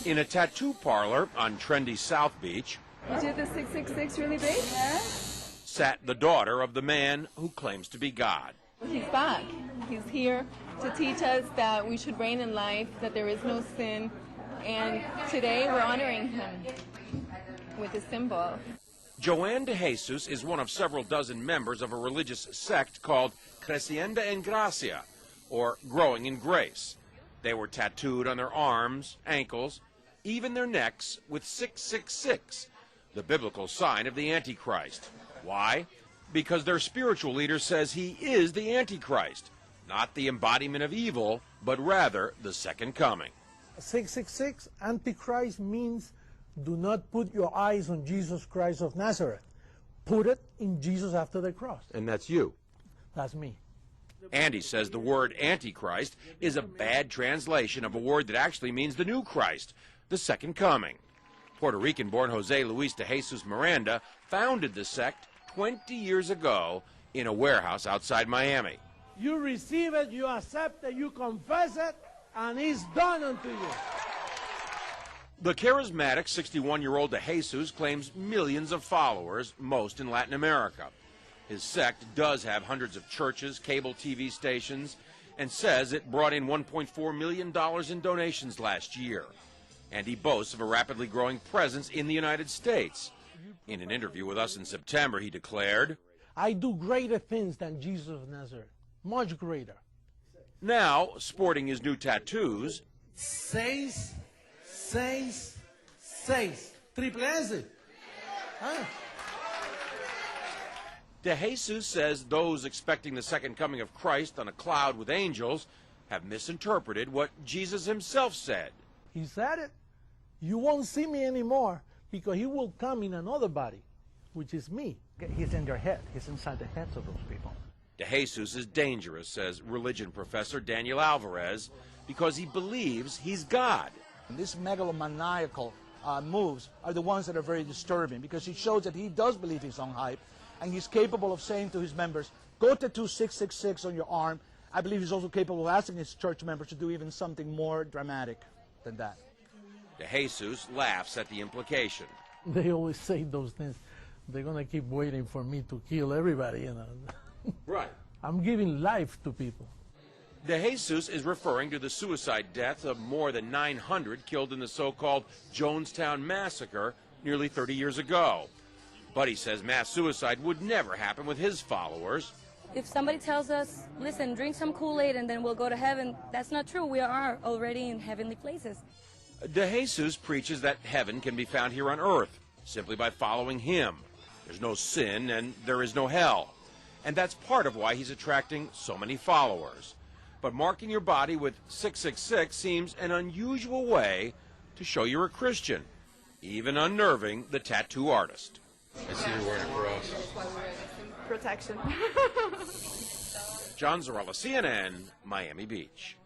In a tattoo parlor on trendy South Beach, You did the 666 really big? Yeah. sat the daughter of the man who claims to be God. He's back. He's here to teach us that we should reign in life, that there is no sin, and today we're honoring him with a symbol. Joanne De Jesus is one of several dozen members of a religious sect called Creciendo en Gracia, or Growing in Grace. They were tattooed on their arms, ankles, even their necks with 666, the biblical sign of the Antichrist. Why? Because their spiritual leader says he is the Antichrist, not the embodiment of evil, but rather the second coming. 666, Antichrist means do not put your eyes on Jesus Christ of Nazareth. Put it in Jesus after the cross. And that's you. That's me. Andy says the word Antichrist is a bad translation of a word that actually means the new Christ, the second coming. Puerto Rican-born Jose Luis De Jesus Miranda founded the sect 20 years ago in a warehouse outside Miami. You receive it, you accept it, you confess it, and it's done unto you. The charismatic 61-year-old De Jesus claims millions of followers, most in Latin America. His sect does have hundreds of churches, cable TV stations, and says it brought in $1.4 million in donations last year. And he boasts of a rapidly growing presence in the United States. In an interview with us in September, he declared, I do greater things than Jesus of Nazareth, much greater. Now, sporting his new tattoos, 6, 6, 6. Triple S. Huh? De Jesus says those expecting the second coming of Christ on a cloud with angels have misinterpreted what Jesus himself said. He said it. You won't see me anymore because he will come in another body, which is me. He's in their head. He's inside the heads of those people. De Jesus is dangerous, says religion professor Daniel Alvarez, because he believes he's God. These megalomaniacal moves are the ones that are very disturbing because it shows that he does believe his own hype and he's capable of saying to his members, go tattoo 666 on your arm. I believe he's also capable of asking his church members to do even something more dramatic than that. De Jesus laughs at the implication. They always say those things. They're going to keep waiting for me to kill everybody, you know. Right. I'm giving life to people. De Jesus is referring to the suicide deaths of more than 900 killed in the so-called Jonestown Massacre nearly 30 years ago. But he says mass suicide would never happen with his followers. If somebody tells us, listen, drink some Kool-Aid and then we'll go to heaven, that's not true. We are already in heavenly places. De Jesus preaches that heaven can be found here on earth simply by following him. There's no sin and there is no hell. And that's part of why he's attracting so many followers. But marking your body with 666 seems an unusual way to show you're a Christian, even unnerving the tattoo artist. I see you're wearing a cross. Protection. John Zarella, CNN, Miami Beach.